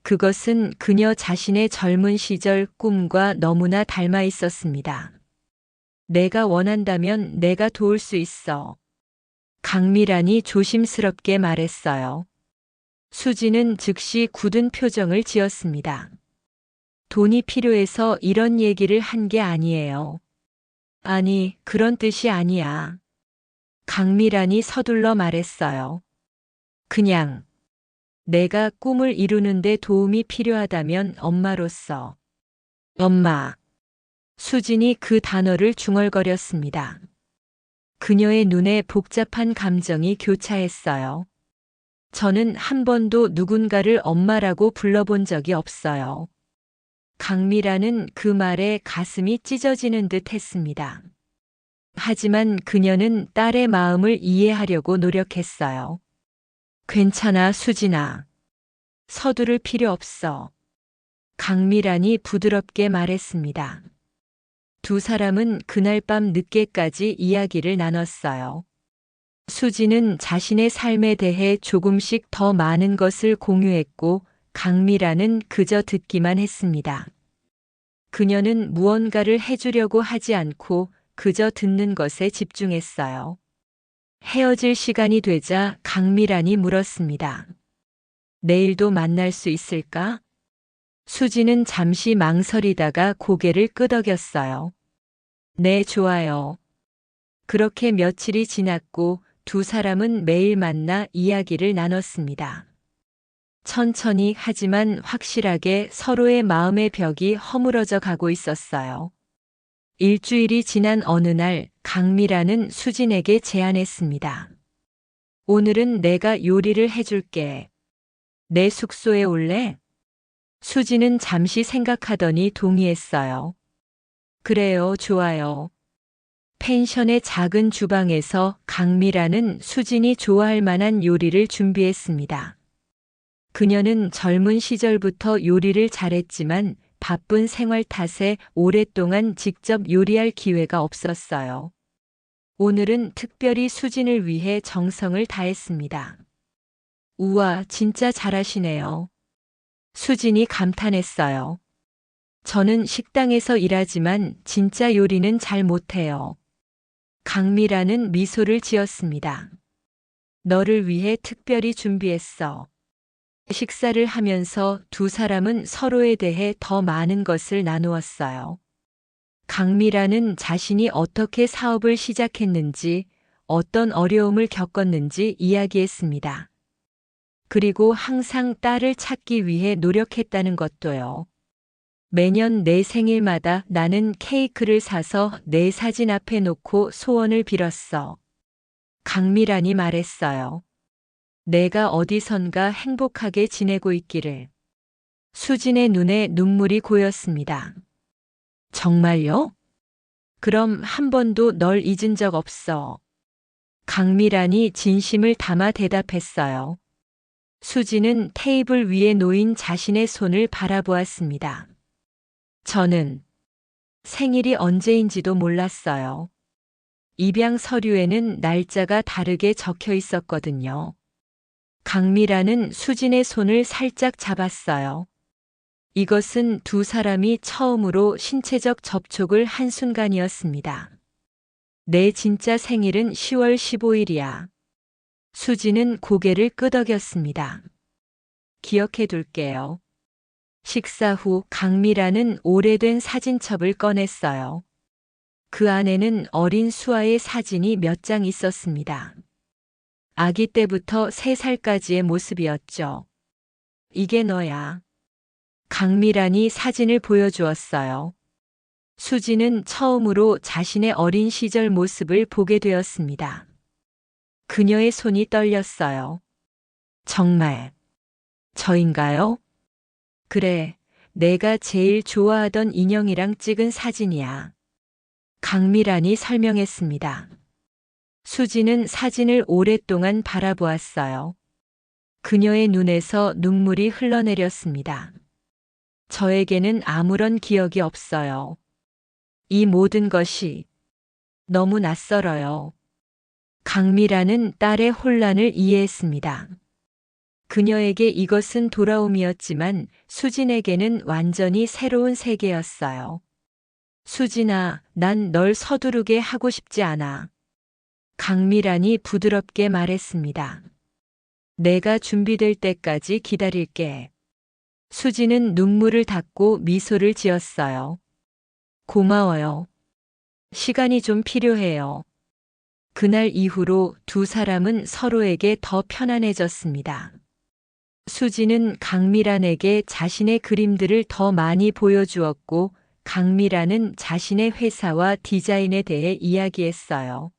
그것은 그녀 자신의 젊은 시절 꿈과 너무나 닮아 있었습니다. 내가 원한다면 내가 도울 수 있어. 강미란이 조심스럽게 말했어요. 수지는 즉시 굳은 표정을 지었습니다. 돈이 필요해서 이런 얘기를 한 게 아니에요. 아니, 그런 뜻이 아니야. 강미란이 서둘러 말했어요. 그냥 내가 꿈을 이루는데 도움이 필요하다면 엄마로서. 엄마. 수진이 그 단어를 중얼거렸습니다. 그녀의 눈에 복잡한 감정이 교차했어요. 저는 한 번도 누군가를 엄마라고 불러본 적이 없어요. 강미라는 그 말에 가슴이 찢어지는 듯 했습니다. 하지만 그녀는 딸의 마음을 이해하려고 노력했어요. 괜찮아, 수진아. 서두를 필요 없어. 강미란이 부드럽게 말했습니다. 두 사람은 그날 밤 늦게까지 이야기를 나눴어요. 수지는 자신의 삶에 대해 조금씩 더 많은 것을 공유했고 강미라는 그저 듣기만 했습니다. 그녀는 무언가를 해주려고 하지 않고 그저 듣는 것에 집중했어요. 헤어질 시간이 되자 강미란이 물었습니다. 내일도 만날 수 있을까? 수지는 잠시 망설이다가 고개를 끄덕였어요. 네, 좋아요. 그렇게 며칠이 지났고 두 사람은 매일 만나 이야기를 나눴습니다. 천천히 하지만 확실하게 서로의 마음의 벽이 허물어져 가고 있었어요. 일주일이 지난 어느 날 강미라는 수진에게 제안했습니다. 오늘은 내가 요리를 해줄게. 내 숙소에 올래? 수진은 잠시 생각하더니 동의했어요. 그래요, 좋아요. 펜션의 작은 주방에서 강미라는 수진이 좋아할 만한 요리를 준비했습니다. 그녀는 젊은 시절부터 요리를 잘했지만 바쁜 생활 탓에 오랫동안 직접 요리할 기회가 없었어요. 오늘은 특별히 수진을 위해 정성을 다했습니다. 우와, 진짜 잘하시네요. 수진이 감탄했어요. 저는 식당에서 일하지만 진짜 요리는 잘 못해요. 강미라는 미소를 지었습니다. 너를 위해 특별히 준비했어. 식사를 하면서 두 사람은 서로에 대해 더 많은 것을 나누었어요. 강미라는 자신이 어떻게 사업을 시작했는지, 어떤 어려움을 겪었는지 이야기했습니다. 그리고 항상 딸을 찾기 위해 노력했다는 것도요. 매년 내 생일마다 나는 케이크를 사서 내 사진 앞에 놓고 소원을 빌었어. 강미란이 말했어요. 내가 어디선가 행복하게 지내고 있기를. 수진의 눈에 눈물이 고였습니다. 정말요? 그럼 한 번도 널 잊은 적 없어. 강미란이 진심을 담아 대답했어요. 수진은 테이블 위에 놓인 자신의 손을 바라보았습니다. 저는 생일이 언제인지도 몰랐어요. 입양 서류에는 날짜가 다르게 적혀 있었거든요. 강미라는 수진의 손을 살짝 잡았어요. 이것은 두 사람이 처음으로 신체적 접촉을 한 순간이었습니다. 내 진짜 생일은 10월 15일이야. 수진은 고개를 끄덕였습니다. 기억해 둘게요. 식사 후 강미라는 오래된 사진첩을 꺼냈어요. 그 안에는 어린 수아의 사진이 몇 장 있었습니다. 아기 때부터 3살까지의 모습이었죠. 이게 너야. 강미란이 사진을 보여주었어요. 수지는 처음으로 자신의 어린 시절 모습을 보게 되었습니다. 그녀의 손이 떨렸어요. 정말, 저인가요? 그래, 내가 제일 좋아하던 인형이랑 찍은 사진이야. 강미란이 설명했습니다. 수지는 사진을 오랫동안 바라보았어요. 그녀의 눈에서 눈물이 흘러내렸습니다. 저에게는 아무런 기억이 없어요. 이 모든 것이 너무 낯설어요. 강미라는 딸의 혼란을 이해했습니다. 그녀에게 이것은 돌아옴이었지만 수진에게는 완전히 새로운 세계였어요. 수진아, 난 널 서두르게 하고 싶지 않아. 강미란이 부드럽게 말했습니다. 내가 준비될 때까지 기다릴게. 수지는 눈물을 닦고 미소를 지었어요. 고마워요. 시간이 좀 필요해요. 그날 이후로 두 사람은 서로에게 더 편안해졌습니다. 수지는 강미란에게 자신의 그림들을 더 많이 보여주었고, 강미란은 자신의 회사와 디자인에 대해 이야기했어요.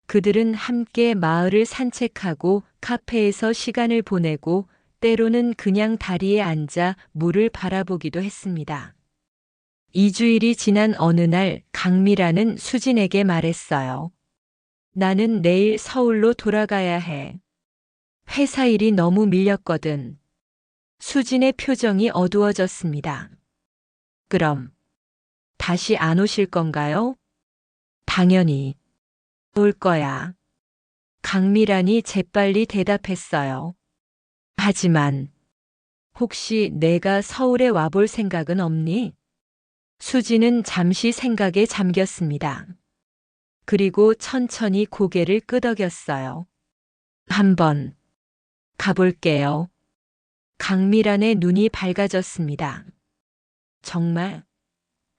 그들은 함께 마을을 산책하고 카페에서 시간을 보내고 때로는 그냥 다리에 앉아 물을 바라보기도 했습니다. 2주일이 지난 어느 날 강미란은 수진에게 말했어요. 나는 내일 서울로 돌아가야 해. 회사 일이 너무 밀렸거든. 수진의 표정이 어두워졌습니다. 그럼 다시 안 오실 건가요? 당연히 올 거야. 강미란이 재빨리 대답했어요. 하지만 혹시 내가 서울에 와볼 생각은 없니? 수지는 잠시 생각에 잠겼습니다. 그리고 천천히 고개를 끄덕였어요. 한번 가볼게요. 강미란의 눈이 밝아졌습니다. 정말?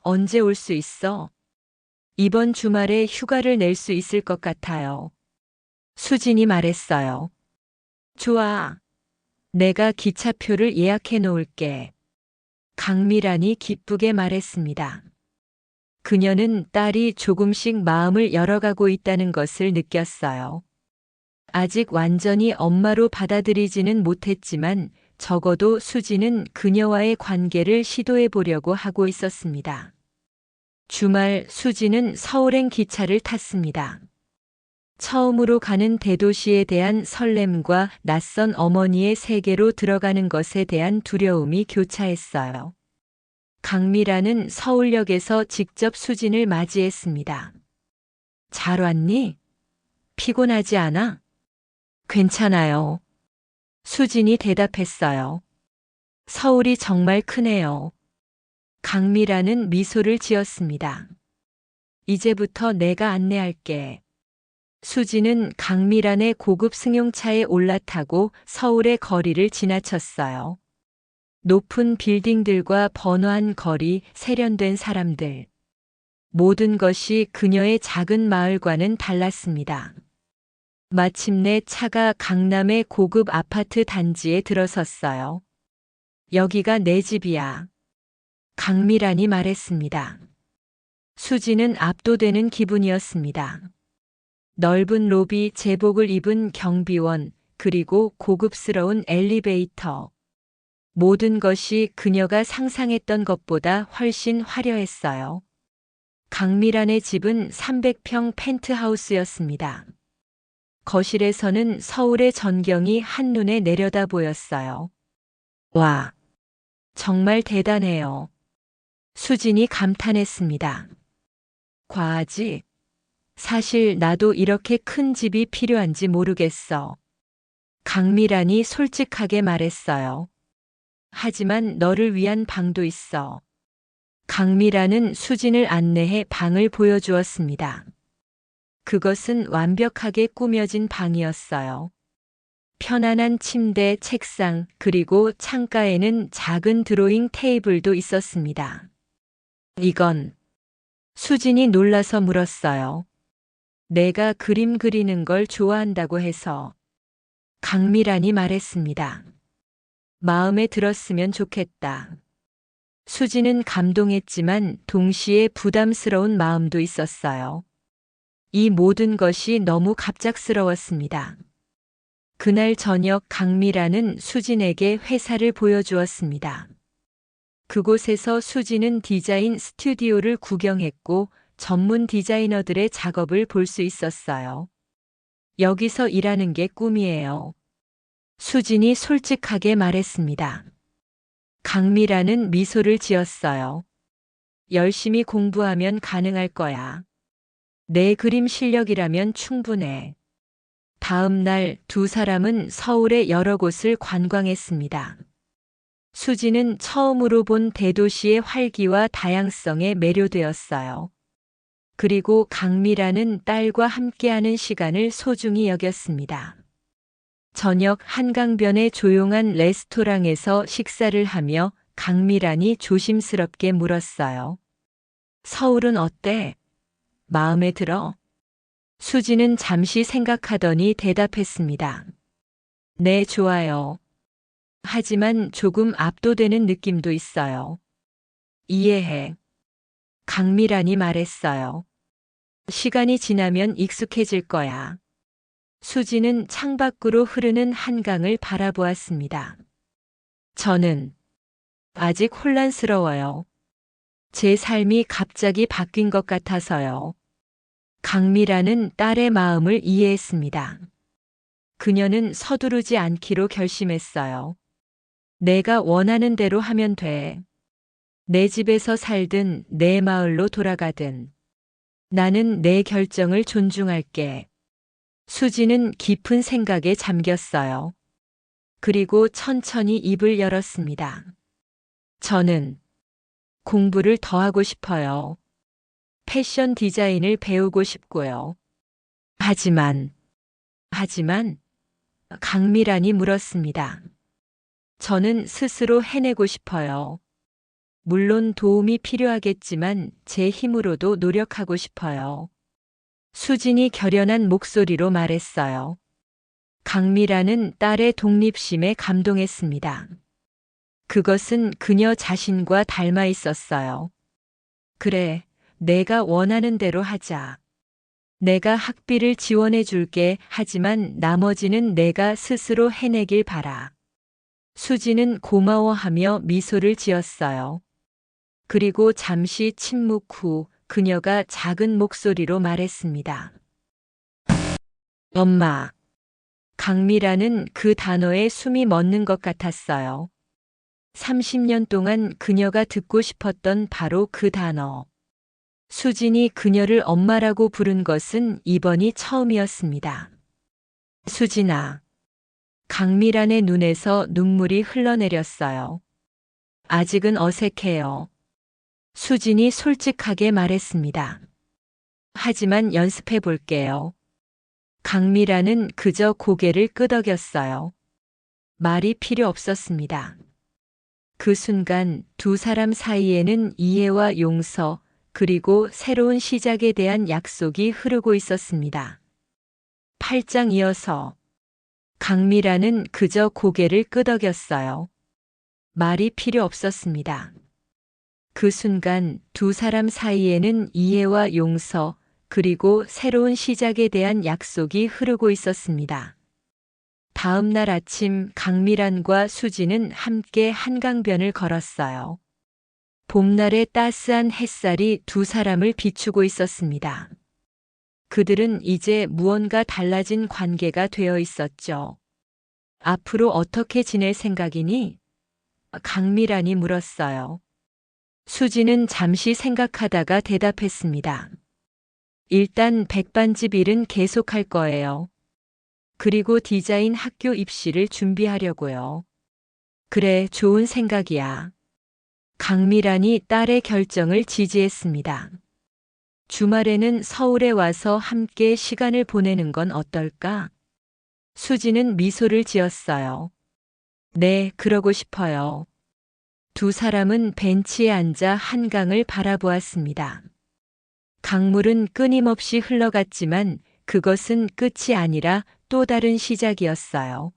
언제 올 수 있어? 이번 주말에 휴가를 낼 수 있을 것 같아요. 수진이 말했어요. 좋아. 내가 기차표를 예약해 놓을게. 강미란이 기쁘게 말했습니다. 그녀는 딸이 조금씩 마음을 열어가고 있다는 것을 느꼈어요. 아직 완전히 엄마로 받아들이지는 못했지만 적어도 수지는 그녀와의 관계를 시도해 보려고 하고 있었습니다. 주말 수지는 서울행 기차를 탔습니다. 처음으로 가는 대도시에 대한 설렘과 낯선 어머니의 세계로 들어가는 것에 대한 두려움이 교차했어요. 강미라는 서울역에서 직접 수진을 맞이했습니다. 잘 왔니? 피곤하지 않아? 괜찮아요. 수진이 대답했어요. 서울이 정말 크네요. 강미라는 미소를 지었습니다. 이제부터 내가 안내할게. 수지는 강미란의 고급 승용차에 올라타고 서울의 거리를 지나쳤어요. 높은 빌딩들과 번화한 거리, 세련된 사람들. 모든 것이 그녀의 작은 마을과는 달랐습니다. 마침내 차가 강남의 고급 아파트 단지에 들어섰어요. 여기가 내 집이야. 강미란이 말했습니다. 수지는 압도되는 기분이었습니다. 넓은 로비, 제복을 입은 경비원, 그리고 고급스러운 엘리베이터. 모든 것이 그녀가 상상했던 것보다 훨씬 화려했어요. 강미란의 집은 300평 펜트하우스였습니다. 거실에서는 서울의 전경이 한눈에 내려다 보였어요. 와, 정말 대단해요. 수진이 감탄했습니다. 과하지? 사실 나도 이렇게 큰 집이 필요한지 모르겠어. 강미란이 솔직하게 말했어요. 하지만 너를 위한 방도 있어. 강미란은 수진을 안내해 방을 보여주었습니다. 그것은 완벽하게 꾸며진 방이었어요. 편안한 침대, 책상, 그리고 창가에는 작은 드로잉 테이블도 있었습니다. 이건 수진이 놀라서 물었어요. 내가 그림 그리는 걸 좋아한다고 해서. 강미란이 말했습니다. 마음에 들었으면 좋겠다. 수지는 감동했지만 동시에 부담스러운 마음도 있었어요. 이 모든 것이 너무 갑작스러웠습니다. 그날 저녁 강미란은 수진에게 회사를 보여주었습니다. 그곳에서 수지는 디자인 스튜디오를 구경했고 전문 디자이너들의 작업을 볼 수 있었어요. 여기서 일하는 게 꿈이에요. 수진이 솔직하게 말했습니다. 강미란은 미소를 지었어요. 열심히 공부하면 가능할 거야. 내 그림 실력이라면 충분해. 다음 날 두 사람은 서울의 여러 곳을 관광했습니다. 수지는 처음으로 본 대도시의 활기와 다양성에 매료되었어요. 그리고 강미란은 딸과 함께하는 시간을 소중히 여겼습니다. 저녁 한강변의 조용한 레스토랑에서 식사를 하며 강미란이 조심스럽게 물었어요. 서울은 어때? 마음에 들어? 수지는 잠시 생각하더니 대답했습니다. 네, 좋아요. 하지만 조금 압도되는 느낌도 있어요. 이해해. 강미란이 말했어요. 시간이 지나면 익숙해질 거야. 수지는 창밖으로 흐르는 한강을 바라보았습니다. 저는 아직 혼란스러워요. 제 삶이 갑자기 바뀐 것 같아서요. 강미란은 딸의 마음을 이해했습니다. 그녀는 서두르지 않기로 결심했어요. 내가 원하는 대로 하면 돼. 내 집에서 살든 내 마을로 돌아가든. 나는 내 결정을 존중할게. 수지는 깊은 생각에 잠겼어요. 그리고 천천히 입을 열었습니다. 저는 공부를 더 하고 싶어요. 패션 디자인을 배우고 싶고요. 하지만, 강미란이 물었습니다. 저는 스스로 해내고 싶어요. 물론 도움이 필요하겠지만 제 힘으로도 노력하고 싶어요. 수진이 결연한 목소리로 말했어요. 강미란은 딸의 독립심에 감동했습니다. 그것은 그녀 자신과 닮아 있었어요. 그래, 내가 원하는 대로 하자. 내가 학비를 지원해 줄게. 하지만 나머지는 내가 스스로 해내길 바라. 수지는 고마워하며 미소를 지었어요. 그리고 잠시 침묵 후 그녀가 작은 목소리로 말했습니다. 엄마. 강미라는 그 단어에 숨이 멎는 것 같았어요. 30년 동안 그녀가 듣고 싶었던 바로 그 단어. 수진이 그녀를 엄마라고 부른 것은 이번이 처음이었습니다. 수진아. 강미란의 눈에서 눈물이 흘러내렸어요. 아직은 어색해요. 수진이 솔직하게 말했습니다. 하지만 연습해 볼게요. 강미란은 그저 고개를 끄덕였어요. 말이 필요 없었습니다. 그 순간 두 사람 사이에는 이해와 용서, 그리고 새로운 시작에 대한 약속이 흐르고 있었습니다. 8장 이어서 강미란은 그저 고개를 끄덕였어요. 말이 필요 없었습니다. 그 순간 두 사람 사이에는 이해와 용서, 그리고 새로운 시작에 대한 약속이 흐르고 있었습니다. 다음 날 아침 강미란과 수지는 함께 한강변을 걸었어요. 봄날의 따스한 햇살이 두 사람을 비추고 있었습니다. 그들은 이제 무언가 달라진 관계가 되어 있었죠. 앞으로 어떻게 지낼 생각이니? 강미란이 물었어요. 수지는 잠시 생각하다가 대답했습니다. 일단 백반집 일은 계속할 거예요. 그리고 디자인 학교 입시를 준비하려고요. 그래, 좋은 생각이야. 강미란이 딸의 결정을 지지했습니다. 주말에는 서울에 와서 함께 시간을 보내는 건 어떨까? 수지는 미소를 지었어요. 네, 그러고 싶어요. 두 사람은 벤치에 앉아 한강을 바라보았습니다. 강물은 끊임없이 흘러갔지만 그것은 끝이 아니라 또 다른 시작이었어요.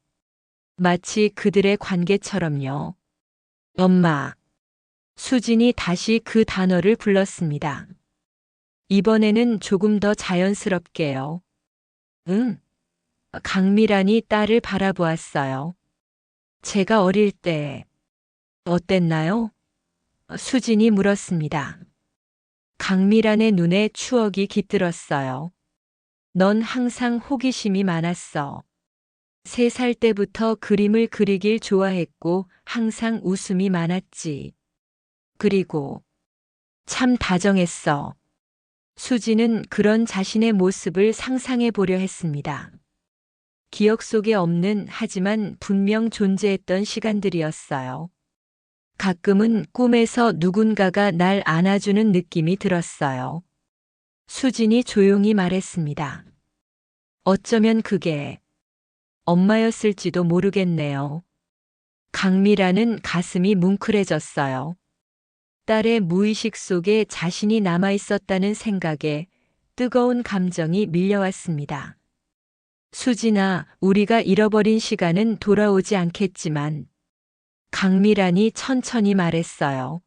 마치 그들의 관계처럼요. 엄마. 수진이 다시 그 단어를 불렀습니다. 이번에는 조금 더 자연스럽게요. 응. 강미란이 딸을 바라보았어요. 제가 어릴 때 어땠나요? 수진이 물었습니다. 강미란의 눈에 추억이 깃들었어요. 넌 항상 호기심이 많았어. 3살 때부터 그림을 그리길 좋아했고 항상 웃음이 많았지. 그리고 참 다정했어. 수지는 그런 자신의 모습을 상상해 보려 했습니다. 기억 속에 없는 하지만 분명 존재했던 시간들이었어요. 가끔은 꿈에서 누군가가 날 안아주는 느낌이 들었어요. 수진이 조용히 말했습니다. 어쩌면 그게 엄마였을지도 모르겠네요. 강미라는 가슴이 뭉클해졌어요. 딸의 무의식 속에 자신이 남아 있었다는 생각에 뜨거운 감정이 밀려왔습니다. 수진아, 우리가 잃어버린 시간은 돌아오지 않겠지만, 강미란이 천천히 말했어요.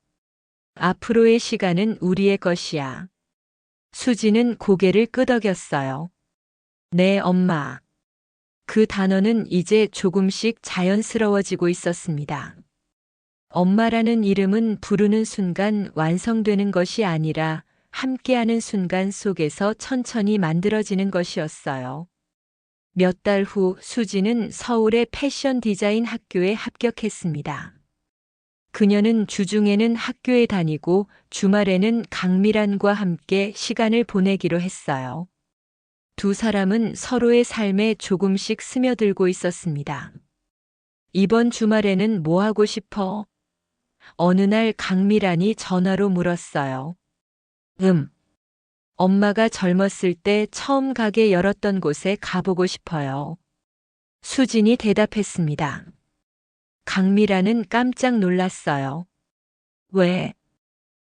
앞으로의 시간은 우리의 것이야. 수지는 고개를 끄덕였어요. 네, 엄마. 그 단어는 이제 조금씩 자연스러워지고 있었습니다. 엄마라는 이름은 부르는 순간 완성되는 것이 아니라 함께하는 순간 속에서 천천히 만들어지는 것이었어요. 몇 달 후 수지는 서울의 패션 디자인 학교에 합격했습니다. 그녀는 주중에는 학교에 다니고 주말에는 강미란과 함께 시간을 보내기로 했어요. 두 사람은 서로의 삶에 조금씩 스며들고 있었습니다. 이번 주말에는 뭐 하고 싶어? 어느 날 강미란이 전화로 물었어요. 엄마가 젊었을 때 처음 가게 열었던 곳에 가보고 싶어요. 수진이 대답했습니다. 강미란은 깜짝 놀랐어요. 왜?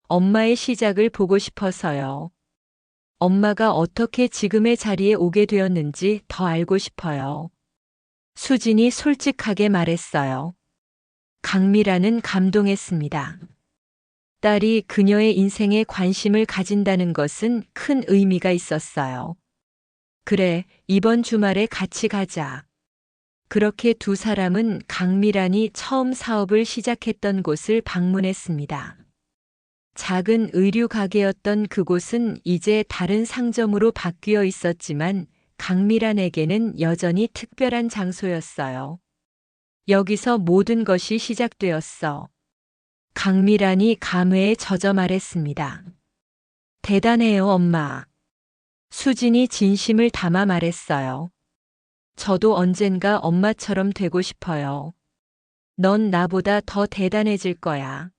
엄마의 시작을 보고 싶어서요. 엄마가 어떻게 지금의 자리에 오게 되었는지 더 알고 싶어요. 수진이 솔직하게 말했어요. 강미란은 감동했습니다. 딸이 그녀의 인생에 관심을 가진다는 것은 큰 의미가 있었어요. 그래, 이번 주말에 같이 가자. 그렇게 두 사람은 강미란이 처음 사업을 시작했던 곳을 방문했습니다. 작은 의류 가게였던 그곳은 이제 다른 상점으로 바뀌어 있었지만 강미란에게는 여전히 특별한 장소였어요. 여기서 모든 것이 시작되었어. 강미란이 감회에 젖어 말했습니다. 대단해요, 엄마. 수진이 진심을 담아 말했어요. 저도 언젠가 엄마처럼 되고 싶어요. 넌 나보다 더 대단해질 거야.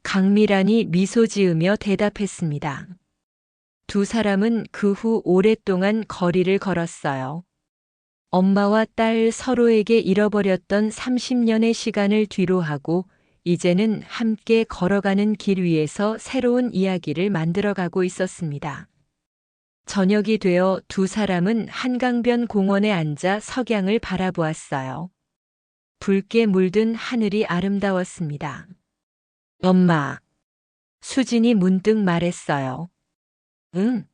강미란이 미소 지으며 대답했습니다. 두 사람은 그 후 오랫동안 거리를 걸었어요. 엄마와 딸 서로에게 잃어버렸던 30년의 시간을 뒤로하고 이제는 함께 걸어가는 길 위에서 새로운 이야기를 만들어가고 있었습니다. 저녁이 되어 두 사람은 한강변 공원에 앉아 석양을 바라보았어요. 붉게 물든 하늘이 아름다웠습니다. 엄마. 수진이 문득 말했어요. 응.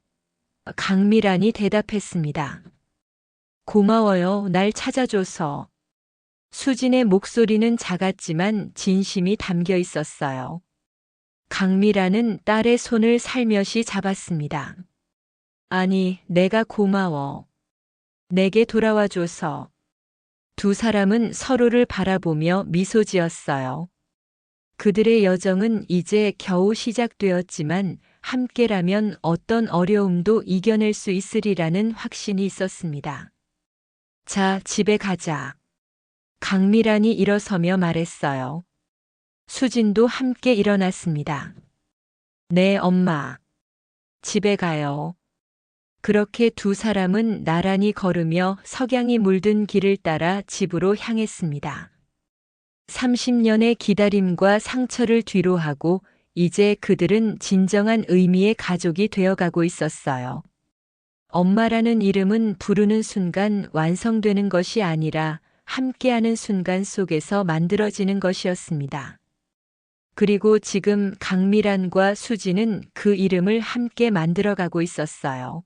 강미란이 대답했습니다. 고마워요, 날 찾아줘서. 수진의 목소리는 작았지만 진심이 담겨 있었어요. 강미란은 딸의 손을 살며시 잡았습니다. 아니, 내가 고마워. 내게 돌아와줘서. 두 사람은 서로를 바라보며 미소 지었어요. 그들의 여정은 이제 겨우 시작되었지만 함께라면 어떤 어려움도 이겨낼 수 있으리라는 확신이 있었습니다. 자, 집에 가자. 강미란이 일어서며 말했어요. 수진도 함께 일어났습니다. 네, 엄마. 집에 가요. 그렇게 두 사람은 나란히 걸으며 석양이 물든 길을 따라 집으로 향했습니다. 30년의 기다림과 상처를 뒤로하고 이제 그들은 진정한 의미의 가족이 되어가고 있었어요. 엄마라는 이름은 부르는 순간 완성되는 것이 아니라 함께하는 순간 속에서 만들어지는 것이었습니다. 그리고 지금 강미란과 수지는 그 이름을 함께 만들어가고 있었어요.